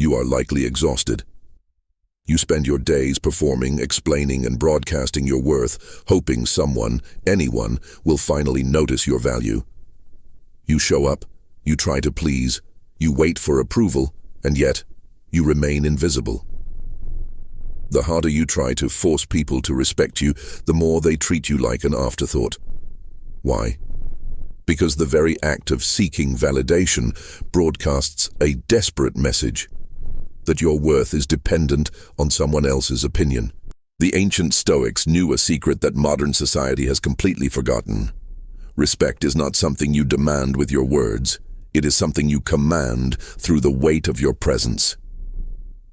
you are likely exhausted. You spend your days performing, explaining, and broadcasting your worth, hoping someone, anyone, will finally notice your value. You show up, you try to please, you wait for approval, and yet, you remain invisible. The harder you try to force people to respect you, the more they treat you like an afterthought. Why? Because the very act of seeking validation broadcasts a desperate message that your worth is dependent on someone else's opinion. The ancient Stoics knew a secret that modern society has completely forgotten. Respect is not something you demand with your words. It is something you command through the weight of your presence.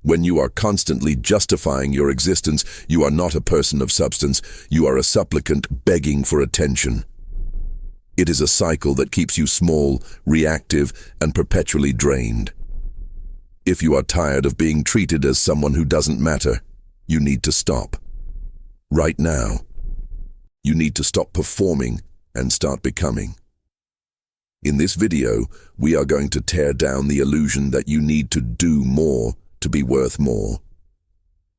When you are constantly justifying your existence, you are not a person of substance. You are a supplicant begging for attention. It is a cycle that keeps you small, reactive, and perpetually drained. If you are tired of being treated as someone who doesn't matter, you need to stop. Right now. You need to stop performing and start becoming. In this video, we are going to tear down the illusion that you need to do more to be worth more.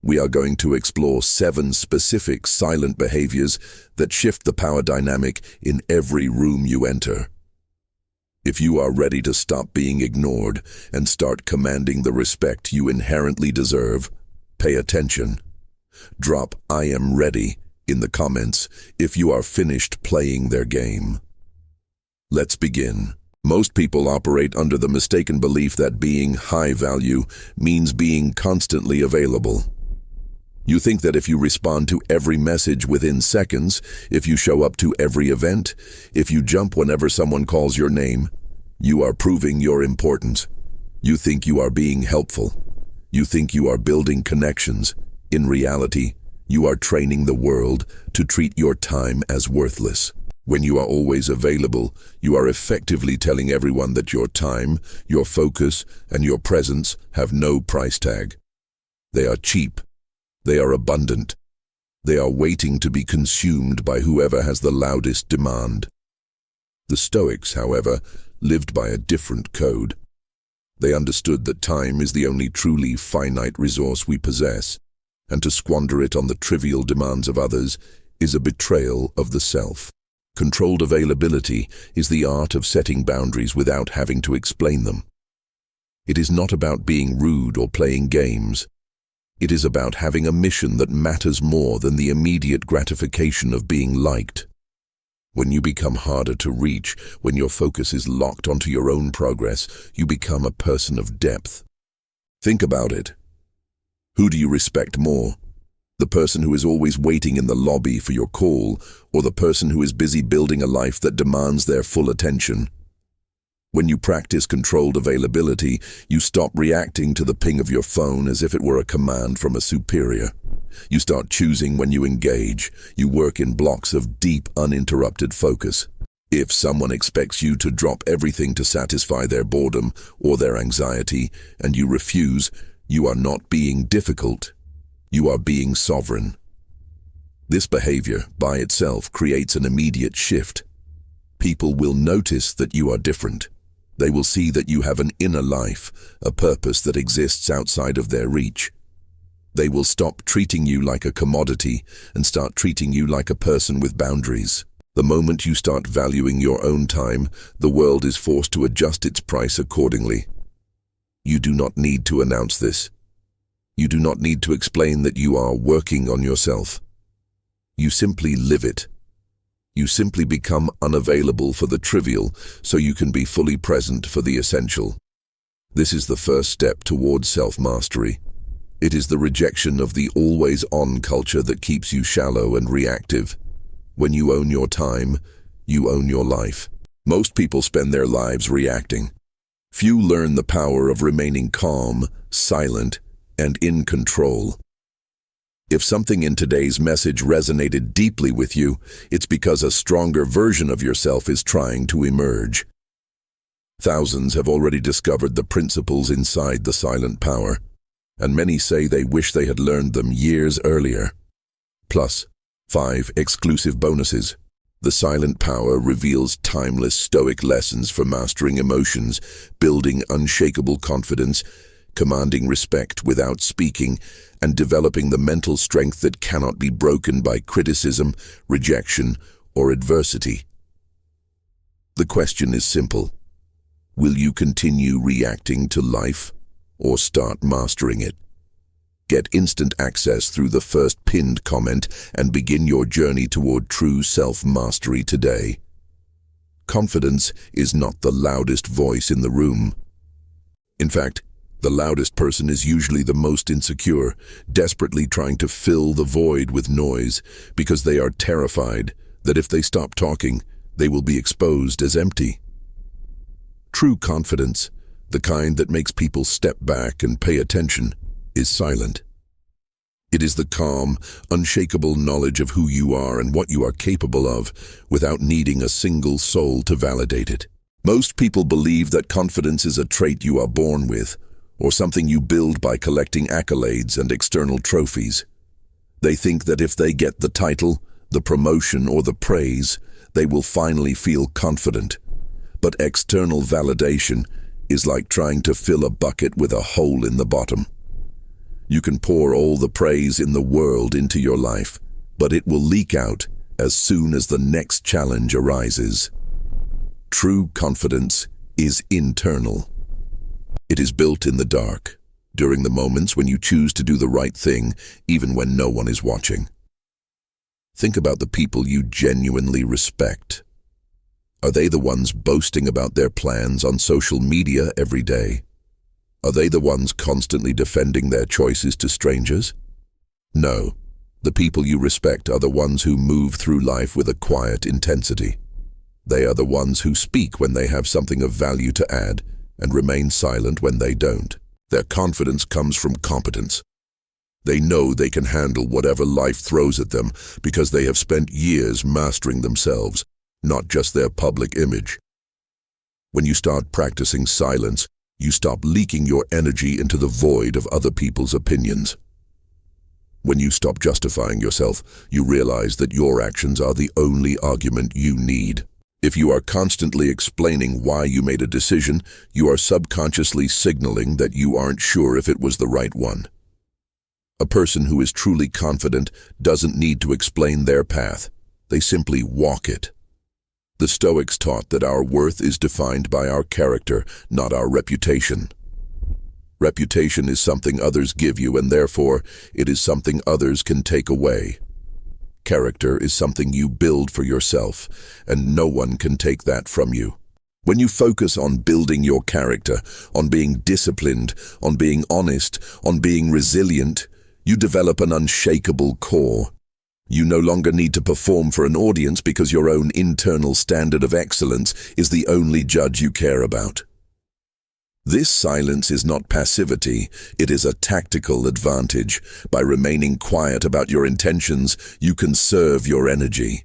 We are going to explore 7 specific silent behaviors that shift the power dynamic in every room you enter. If you are ready to stop being ignored and start commanding the respect you inherently deserve, pay attention. Drop "I am ready" in the comments if you are finished playing their game. Let's begin. Most people operate under the mistaken belief that being high value means being constantly available. You think that if you respond to every message within seconds, if you show up to every event, if you jump whenever someone calls your name, you are proving your importance. You think you are being helpful. You think you are building connections. In reality, you are training the world to treat your time as worthless. When you are always available, you are effectively telling everyone that your time, your focus, and your presence have no price tag. They are cheap. They are abundant. They are waiting to be consumed by whoever has the loudest demand. The Stoics, however, lived by a different code. They understood that time is the only truly finite resource we possess, and to squander it on the trivial demands of others is a betrayal of the self. Controlled availability is the art of setting boundaries without having to explain them. It is not about being rude or playing games. It is about having a mission that matters more than the immediate gratification of being liked. When you become harder to reach, when your focus is locked onto your own progress, you become a person of depth. Think about it. Who do you respect more? The person who is always waiting in the lobby for your call, or the person who is busy building a life that demands their full attention? When you practice controlled availability, you stop reacting to the ping of your phone as if it were a command from a superior. You start choosing when you engage. You work in blocks of deep, uninterrupted focus. If someone expects you to drop everything to satisfy their boredom or their anxiety, and you refuse, you are not being difficult. You are being sovereign. This behavior, by itself, creates an immediate shift. People will notice that you are different. They will see that you have an inner life, a purpose that exists outside of their reach. They will stop treating you like a commodity and start treating you like a person with boundaries. The moment you start valuing your own time, the world is forced to adjust its price accordingly. You do not need to announce this. You do not need to explain that you are working on yourself. You simply live it. You simply become unavailable for the trivial so you can be fully present for the essential. This is the first step towards self-mastery. It is the rejection of the always-on culture that keeps you shallow and reactive. When you own your time, you own your life. Most people spend their lives reacting. Few learn the power of remaining calm, silent, and in control. If something in today's message resonated deeply with you, it's because a stronger version of yourself is trying to emerge. Thousands have already discovered the principles inside the silent power, and many say they wish they had learned them years earlier. Plus, 5 exclusive bonuses. The silent power reveals timeless Stoic lessons for mastering emotions, building unshakable confidence, commanding respect without speaking, and developing the mental strength that cannot be broken by criticism, rejection, or adversity. The question is simple. Will you continue reacting to life, or start mastering it? Get instant access through the first pinned comment and begin your journey toward true self-mastery today. Confidence is not the loudest voice in the room. In fact, the loudest person is usually the most insecure, desperately trying to fill the void with noise because they are terrified that if they stop talking, they will be exposed as empty. True confidence, the kind that makes people step back and pay attention, is silent. It is the calm, unshakable knowledge of who you are and what you are capable of, without needing a single soul to validate it. Most people believe that confidence is a trait you are born with, or something you build by collecting accolades and external trophies. They think that if they get the title, the promotion, or the praise, they will finally feel confident. But external validation is like trying to fill a bucket with a hole in the bottom. You can pour all the praise in the world into your life, but it will leak out as soon as the next challenge arises. True confidence is internal. It is built in the dark, during the moments when you choose to do the right thing, even when no one is watching. Think about the people you genuinely respect. Are they the ones boasting about their plans on social media every day? Are they the ones constantly defending their choices to strangers? No, the people you respect are the ones who move through life with a quiet intensity. They are the ones who speak when they have something of value to add and remain silent when they don't. Their confidence comes from competence. They know they can handle whatever life throws at them because they have spent years mastering themselves, not just their public image. When you start practicing silence, you stop leaking your energy into the void of other people's opinions. When you stop justifying yourself, you realize that your actions are the only argument you need. If you are constantly explaining why you made a decision, you are subconsciously signaling that you aren't sure if it was the right one. A person who is truly confident doesn't need to explain their path. They simply walk it. The Stoics taught that our worth is defined by our character, not our reputation. Reputation is something others give you, and therefore, it is something others can take away. Character is something you build for yourself, and no one can take that from you. When you focus on building your character, on being disciplined, on being honest, on being resilient, you develop an unshakable core. You no longer need to perform for an audience because your own internal standard of excellence is the only judge you care about. This silence is not passivity, it is a tactical advantage. By remaining quiet about your intentions, you conserve your energy.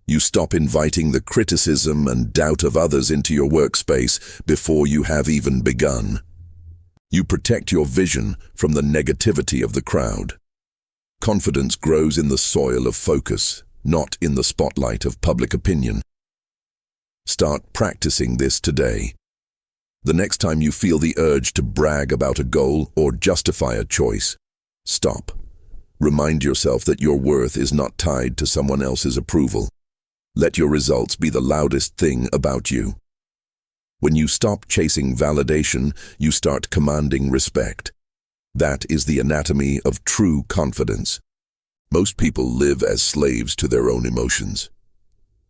You stop inviting the criticism and doubt of others into your workspace before you have even begun. You protect your vision from the negativity of the crowd. Confidence grows in the soil of focus, not in the spotlight of public opinion. Start practicing this today. The next time you feel the urge to brag about a goal or justify a choice, stop. Remind yourself that your worth is not tied to someone else's approval. Let your results be the loudest thing about you. When you stop chasing validation, you start commanding respect. That is the anatomy of true confidence. Most people live as slaves to their own emotions.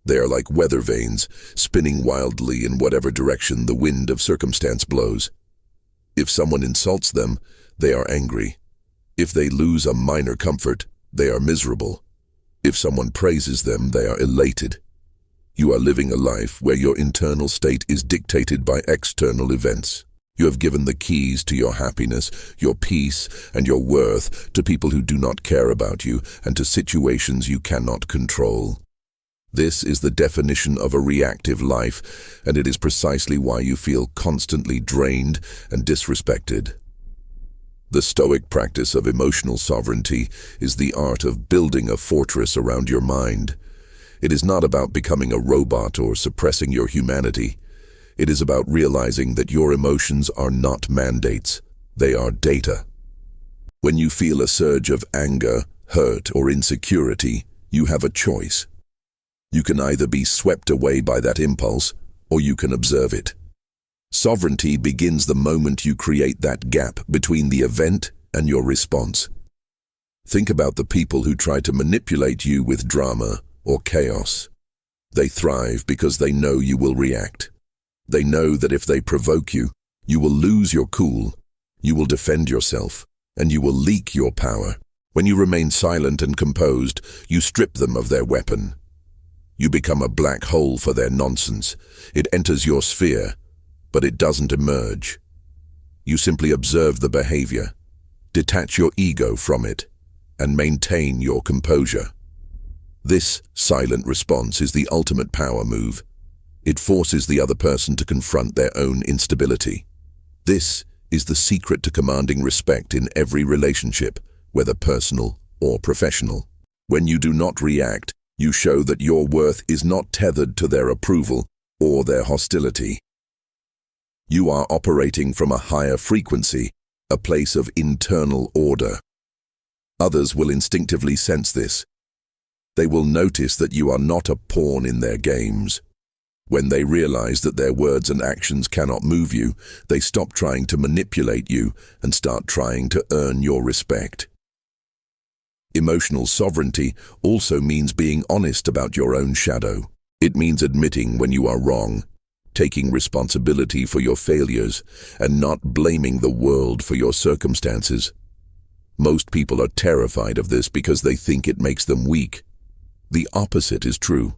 They are like weather vanes, spinning wildly in whatever direction the wind of circumstance blows. If someone insults them, they are angry. If they lose a minor comfort, they are miserable. If someone praises them, they are elated. You are living a life where your internal state is dictated by external events. You have given the keys to your happiness, your peace, and your worth to people who do not care about you and to situations you cannot control. This is the definition of a reactive life, and it is precisely why you feel constantly drained and disrespected. The Stoic practice of emotional sovereignty is the art of building a fortress around your mind. It is not about becoming a robot or suppressing your humanity. It is about realizing that your emotions are not mandates. They are data. When you feel a surge of anger, hurt, or insecurity, you have a choice. You can either be swept away by that impulse, or you can observe it. Sovereignty begins the moment you create that gap between the event and your response. Think about the people who try to manipulate you with drama or chaos. They thrive because they know you will react. They know that if they provoke you, you will lose your cool, you will defend yourself, and you will leak your power. When you remain silent and composed, you strip them of their weapon. You become a black hole for their nonsense. It enters your sphere, but it doesn't emerge. You simply observe the behavior, detach your ego from it, and maintain your composure. This silent response is the ultimate power move. It forces the other person to confront their own instability. This is the secret to commanding respect in every relationship, whether personal or professional. When you do not react, you show that your worth is not tethered to their approval or their hostility. You are operating from a higher frequency, a place of internal order. Others will instinctively sense this. They will notice that you are not a pawn in their games. When they realize that their words and actions cannot move you, they stop trying to manipulate you and start trying to earn your respect. Emotional sovereignty also means being honest about your own shadow. It means admitting when you are wrong, taking responsibility for your failures, and not blaming the world for your circumstances. Most people are terrified of this because they think it makes them weak. The opposite is true.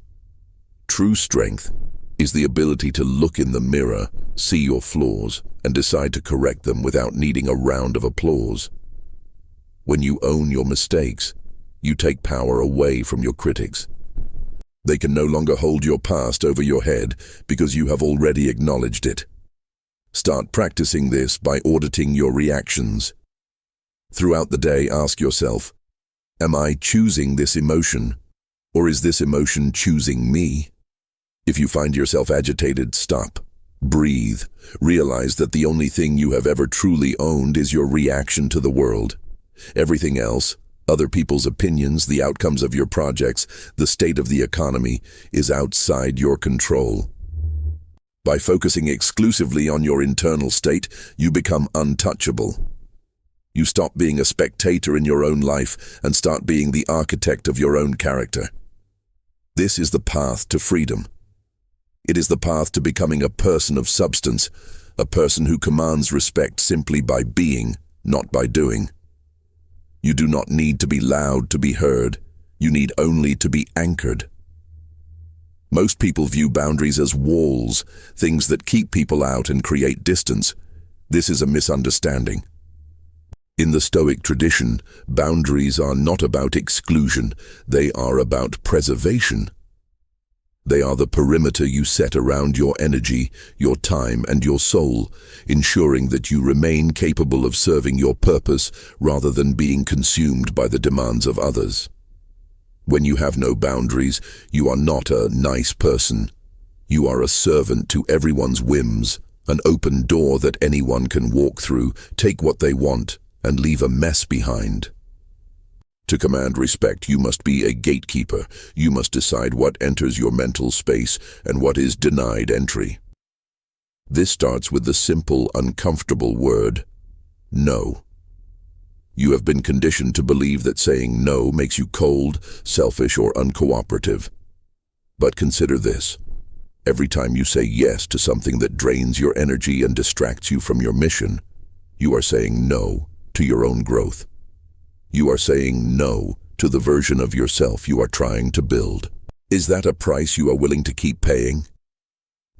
True strength is the ability to look in the mirror, see your flaws, and decide to correct them without needing a round of applause. When you own your mistakes, you take power away from your critics. They can no longer hold your past over your head because you have already acknowledged it. Start practicing this by auditing your reactions. Throughout the day, ask yourself, am I choosing this emotion, or is this emotion choosing me? If you find yourself agitated, stop, breathe, realize that the only thing you have ever truly owned is your reaction to the world. Everything else, other people's opinions, the outcomes of your projects, the state of the economy, is outside your control. By focusing exclusively on your internal state, you become untouchable. You stop being a spectator in your own life and start being the architect of your own character. This is the path to freedom. It is the path to becoming a person of substance, a person who commands respect simply by being, not by doing. You do not need to be loud to be heard. You need only to be anchored. Most people view boundaries as walls, things that keep people out and create distance. This is a misunderstanding. In the Stoic tradition, boundaries are not about exclusion, they are about preservation. They are the perimeter you set around your energy, your time, and your soul, ensuring that you remain capable of serving your purpose rather than being consumed by the demands of others. When you have no boundaries, you are not a nice person. You are a servant to everyone's whims, an open door that anyone can walk through, take what they want, and leave a mess behind. To command respect, you must be a gatekeeper. You must decide what enters your mental space and what is denied entry. This starts with the simple, uncomfortable word, no. You have been conditioned to believe that saying no makes you cold, selfish, or uncooperative. But consider this. Every time you say yes to something that drains your energy and distracts you from your mission, you are saying no to your own growth. You are saying no to the version of yourself you are trying to build. Is that a price you are willing to keep paying?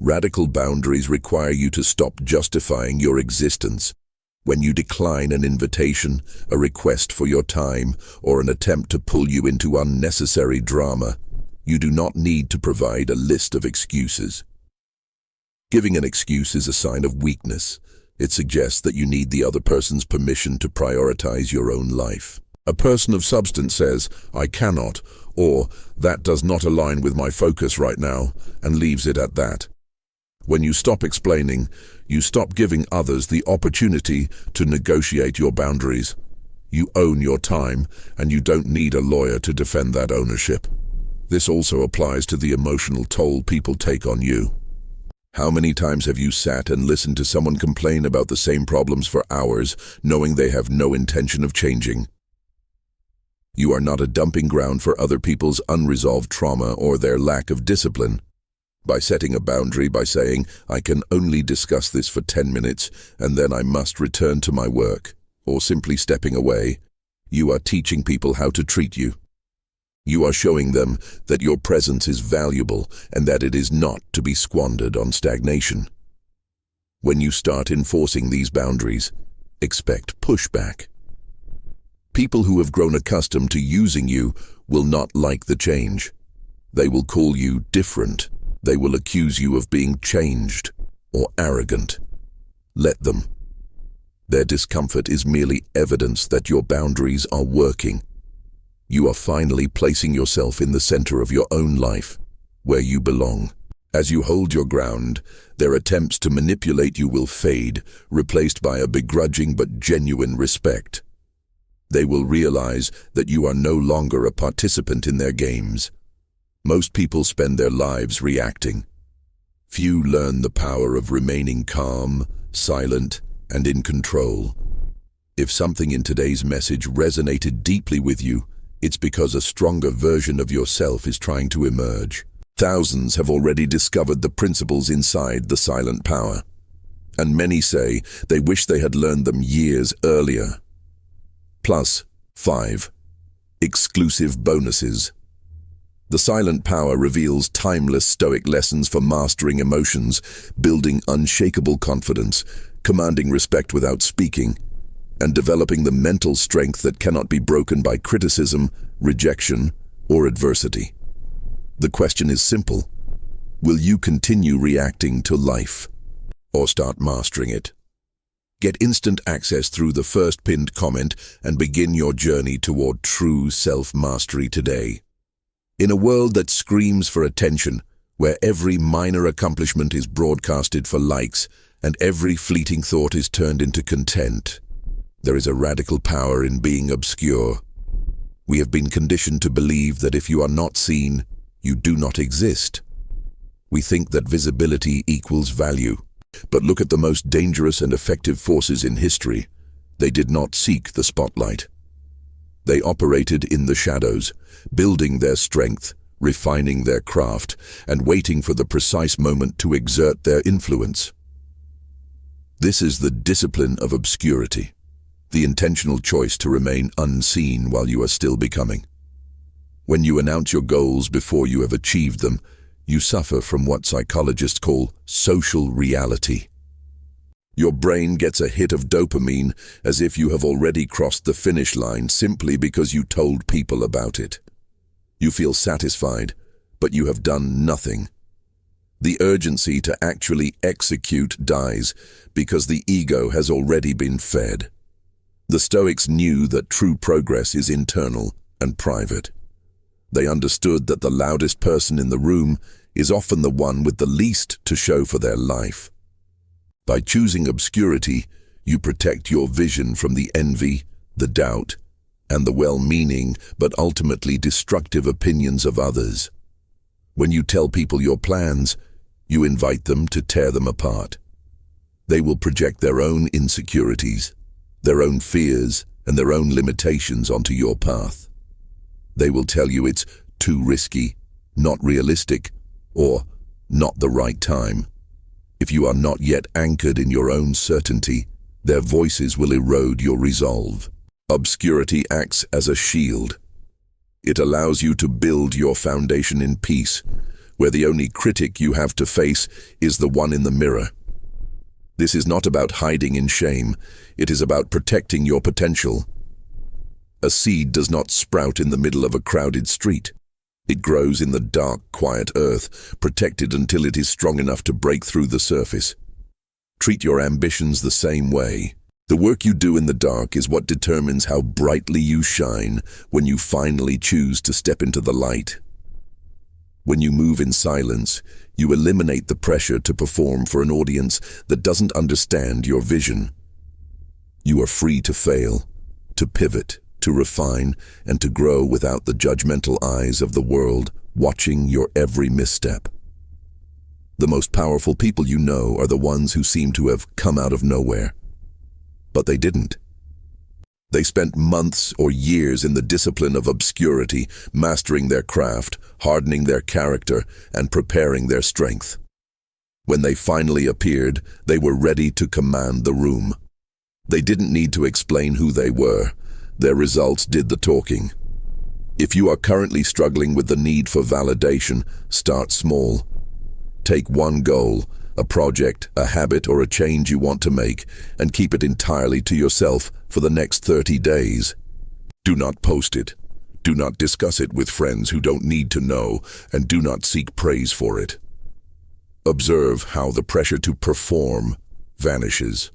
Radical boundaries require you to stop justifying your existence. When you decline an invitation, a request for your time, or an attempt to pull you into unnecessary drama, you do not need to provide a list of excuses. Giving an excuse is a sign of weakness. It suggests that you need the other person's permission to prioritize your own life. A person of substance says, I cannot, or that does not align with my focus right now, and leaves it at that. When you stop explaining, you stop giving others the opportunity to negotiate your boundaries. You own your time, and you don't need a lawyer to defend that ownership. This also applies to the emotional toll people take on you. How many times have you sat and listened to someone complain about the same problems for hours, knowing they have no intention of changing? You are not a dumping ground for other people's unresolved trauma or their lack of discipline. By setting a boundary, by saying, I can only discuss this for 10 minutes and then I must return to my work, or simply stepping away, you are teaching people how to treat you. You are showing them that your presence is valuable and that it is not to be squandered on stagnation. When you start enforcing these boundaries, expect pushback. People who have grown accustomed to using you will not like the change. They will call you different. They will accuse you of being changed or arrogant. Let them. Their discomfort is merely evidence that your boundaries are working. You are finally placing yourself in the center of your own life, where you belong. As you hold your ground, their attempts to manipulate you will fade, replaced by a begrudging but genuine respect. They will realize that you are no longer a participant in their games. Most people spend their lives reacting. Few learn the power of remaining calm, silent, and in control. If something in today's message resonated deeply with you, it's because a stronger version of yourself is trying to emerge. Thousands have already discovered the principles inside the silent power, and many say they wish they had learned them years earlier. Plus 5 exclusive bonuses. The silent power reveals timeless Stoic lessons for mastering emotions, building unshakable confidence, commanding respect without speaking, and developing the mental strength that cannot be broken by criticism, rejection, or adversity. The question is simple. Will you continue reacting to life, or start mastering it? Get instant access through the first pinned comment and begin your journey toward true self-mastery today. In a world that screams for attention, where every minor accomplishment is broadcasted for likes and every fleeting thought is turned into content, there is a radical power in being obscure. We have been conditioned to believe that if you are not seen, you do not exist. We think that visibility equals value. But look at the most dangerous and effective forces in history. They did not seek the spotlight. They operated in the shadows, building their strength, refining their craft, and waiting for the precise moment to exert their influence. This is the discipline of obscurity, the intentional choice to remain unseen while you are still becoming. When you announce your goals before you have achieved them, you suffer from what psychologists call social reality. Your brain gets a hit of dopamine as if you have already crossed the finish line simply because you told people about it. You feel satisfied, but you have done nothing. The urgency to actually execute dies because the ego has already been fed. The Stoics knew that true progress is internal and private. They understood that the loudest person in the room is often the one with the least to show for their life. By choosing obscurity, you protect your vision from the envy, the doubt, and the well-meaning but ultimately destructive opinions of others. When you tell people your plans, you invite them to tear them apart. They will project their own insecurities, their own fears, and their own limitations onto your path. They will tell you it's too risky, not realistic, or not the right time. If you are not yet anchored in your own certainty, their voices will erode your resolve. Obscurity acts as a shield. It allows you to build your foundation in peace, where the only critic you have to face is the one in the mirror. This is not about hiding in shame. It is about protecting your potential. A seed does not sprout in the middle of a crowded street. It grows in the dark, quiet earth, protected until it is strong enough to break through the surface. Treat your ambitions the same way. The work you do in the dark is what determines how brightly you shine when you finally choose to step into the light. When you move in silence, you eliminate the pressure to perform for an audience that doesn't understand your vision. You are free to fail, to pivot, to refine, and to grow without the judgmental eyes of the world watching your every misstep. The most powerful people you know are the ones who seem to have come out of nowhere. But they didn't. They spent months or years in the discipline of obscurity, mastering their craft, hardening their character, and preparing their strength. When they finally appeared, they were ready to command the room. They didn't need to explain who they were. Their results did the talking. If you are currently struggling with the need for validation, start small. Take one goal, a project, a habit, or a change you want to make, and keep it entirely to yourself for the next 30 days. Do not post it. Do not discuss it with friends who don't need to know, and do not seek praise for it. Observe how the pressure to perform vanishes.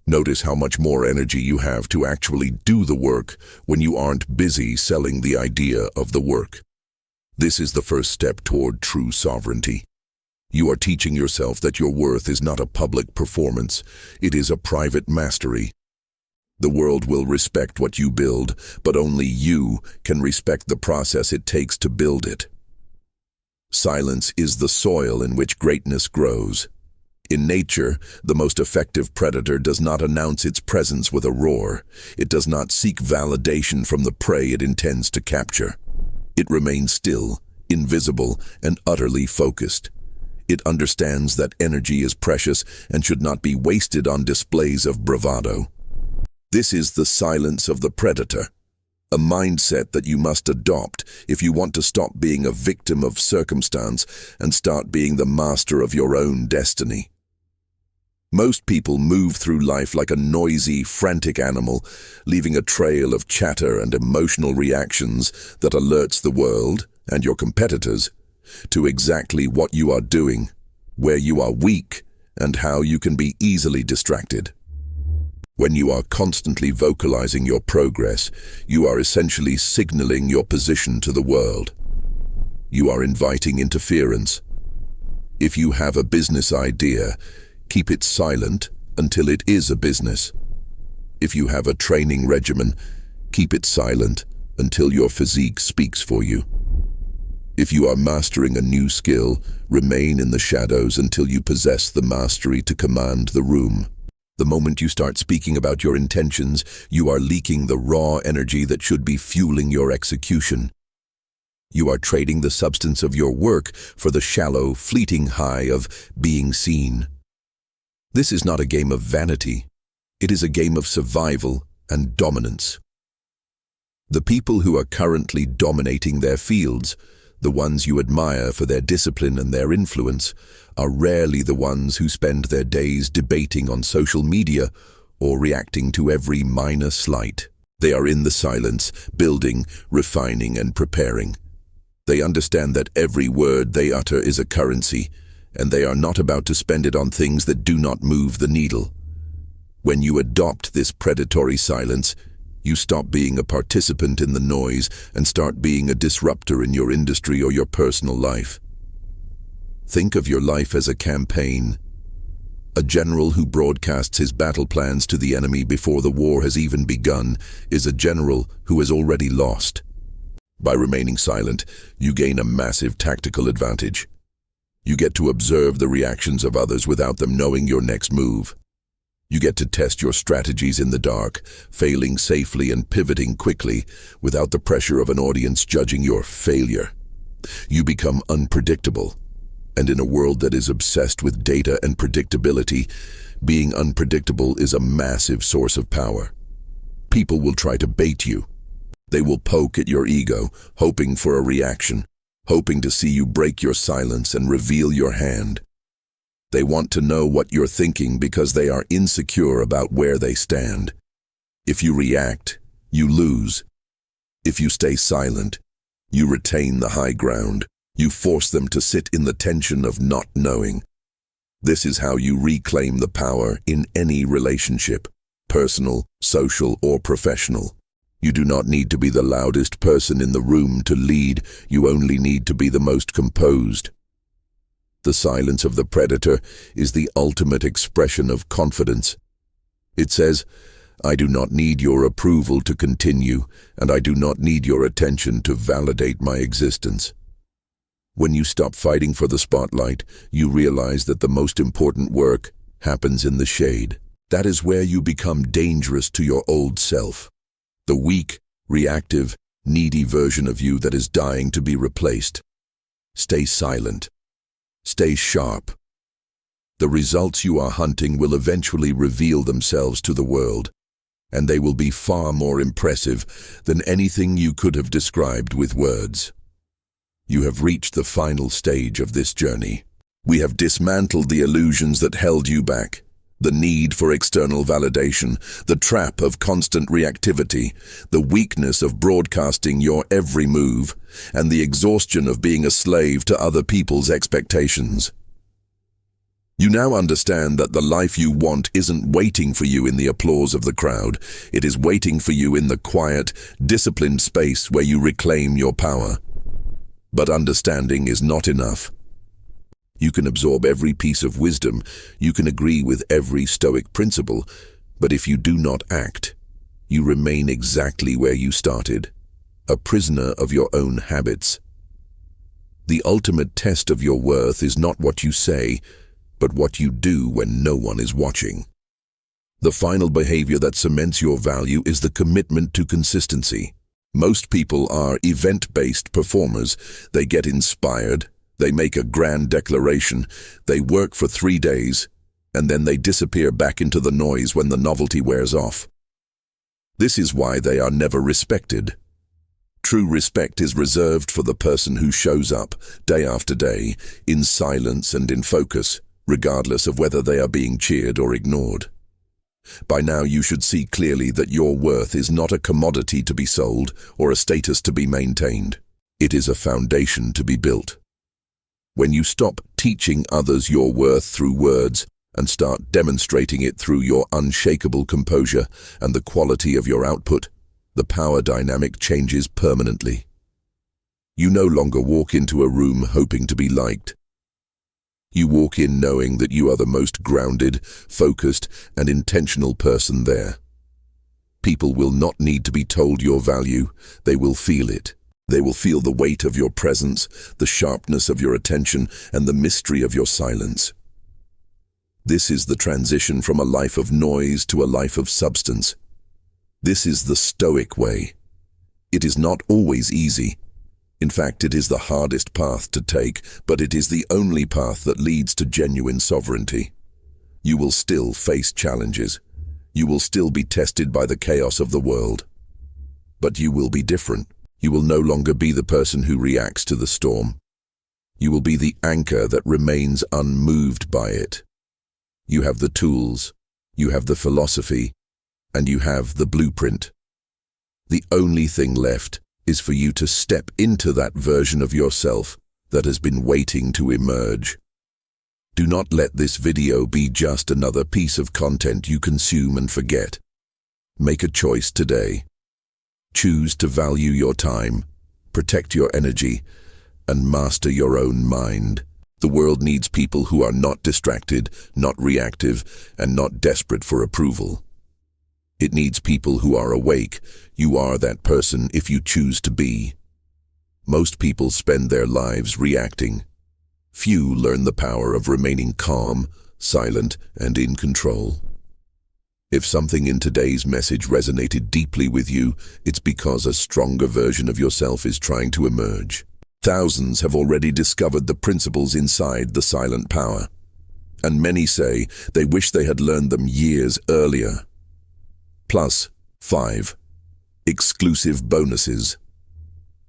Notice how much more energy you have to actually do the work when you aren't busy selling the idea of the work. This is the first step toward true sovereignty. You are teaching yourself that your worth is not a public performance, it is a private mastery. The world will respect what you build, but only you can respect the process it takes to build it. Silence is the soil in which greatness grows. In nature, the most effective predator does not announce its presence with a roar. It does not seek validation from the prey it intends to capture. It remains still, invisible, and utterly focused. It understands that energy is precious and should not be wasted on displays of bravado. This is the silence of the predator, a mindset that you must adopt if you want to stop being a victim of circumstance and start being the master of your own destiny. Most people move through life like a noisy, frantic animal, leaving a trail of chatter and emotional reactions that alerts the world, and your competitors, to exactly what you are doing, where you are weak, and how you can be easily distracted. When you are constantly vocalizing your progress, you are essentially signaling your position to the world. You are inviting interference. If you have a business idea, keep it silent until it is a business. If you have a training regimen, keep it silent until your physique speaks for you. If you are mastering a new skill, remain in the shadows until you possess the mastery to command the room. The moment you start speaking about your intentions, you are leaking the raw energy that should be fueling your execution. You are trading the substance of your work for the shallow, fleeting high of being seen. This is not a game of vanity. It is a game of survival and dominance. The people who are currently dominating their fields, the ones you admire for their discipline and their influence, are rarely the ones who spend their days debating on social media or reacting to every minor slight. They are in the silence, building, refining, and preparing. They understand that every word they utter is a currency, and they are not about to spend it on things that do not move the needle. When you adopt this predatory silence, you stop being a participant in the noise and start being a disruptor in your industry or your personal life. Think of your life as a campaign. A general who broadcasts his battle plans to the enemy before the war has even begun is a general who has already lost. By remaining silent, you gain a massive tactical advantage. You get to observe the reactions of others without them knowing your next move. You get to test your strategies in the dark, failing safely and pivoting quickly without the pressure of an audience judging your failure. You become unpredictable. And in a world that is obsessed with data and predictability, being unpredictable is a massive source of power. People will try to bait you. They will poke at your ego, hoping for a reaction, hoping to see you break your silence and reveal your hand. They want to know what you're thinking because they are insecure about where they stand. If you react, you lose. If you stay silent, you retain the high ground. You force them to sit in the tension of not knowing. This is how you reclaim the power in any relationship, personal, social, or professional. You do not need to be the loudest person in the room to lead, you only need to be the most composed. The silence of the predator is the ultimate expression of confidence. It says, I do not need your approval to continue, and I do not need your attention to validate my existence. When you stop fighting for the spotlight, you realize that the most important work happens in the shade. That is where you become dangerous to your old self, the weak, reactive, needy version of you that is dying to be replaced. Stay silent. Stay sharp. The results you are hunting will eventually reveal themselves to the world, and they will be far more impressive than anything you could have described with words. You have reached the final stage of this journey. We have dismantled the illusions that held you back, the need for external validation, the trap of constant reactivity, the weakness of broadcasting your every move, and the exhaustion of being a slave to other people's expectations. You now understand that the life you want isn't waiting for you in the applause of the crowd. It is waiting for you in the quiet, disciplined space where you reclaim your power. But understanding is not enough. You can absorb every piece of wisdom, you can agree with every Stoic principle, but if you do not act, you remain exactly where you started, a prisoner of your own habits. The ultimate test of your worth is not what you say, but what you do when no one is watching. The final behavior that cements your value is the commitment to consistency. Most people are event-based performers. They get inspired, they make a grand declaration, they work for 3 days, and then they disappear back into the noise when the novelty wears off. This is why they are never respected. True respect is reserved for the person who shows up, day after day, in silence and in focus, regardless of whether they are being cheered or ignored. By now you should see clearly that your worth is not a commodity to be sold or a status to be maintained. It is a foundation to be built. When you stop teaching others your worth through words and start demonstrating it through your unshakable composure and the quality of your output, the power dynamic changes permanently. You no longer walk into a room hoping to be liked. You walk in knowing that you are the most grounded, focused, and intentional person there. People will not need to be told your value, they will feel it. They will feel the weight of your presence, the sharpness of your attention, and the mystery of your silence. This is the transition from a life of noise to a life of substance. This is the Stoic way. It is not always easy. In fact, it is the hardest path to take, but it is the only path that leads to genuine sovereignty. You will still face challenges. You will still be tested by the chaos of the world. But you will be different. You will no longer be the person who reacts to the storm. You will be the anchor that remains unmoved by it. You have the tools, you have the philosophy, and you have the blueprint. The only thing left is for you to step into that version of yourself that has been waiting to emerge. Do not let this video be just another piece of content you consume and forget. Make a choice today. Choose to value your time, protect your energy, and master your own mind. The world needs people who are not distracted, not reactive, and not desperate for approval. It needs people who are awake. You are that person if you choose to be. Most people spend their lives reacting. Few learn the power of remaining calm, silent, and in control. If something in today's message resonated deeply with you, it's because a stronger version of yourself is trying to emerge. Thousands have already discovered the principles inside the silent power, and many say they wish they had learned them years earlier. Plus 5 exclusive bonuses.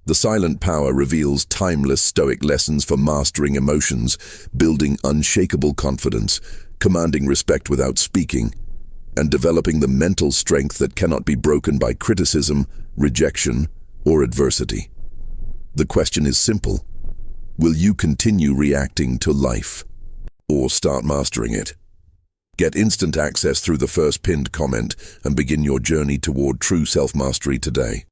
The silent power reveals timeless Stoic lessons for mastering emotions, building unshakable confidence, commanding respect without speaking, and developing the mental strength that cannot be broken by criticism, rejection, or adversity. The question is simple. Will you continue reacting to life, or start mastering it? Get instant access through the first pinned comment and begin your journey toward true self-mastery today.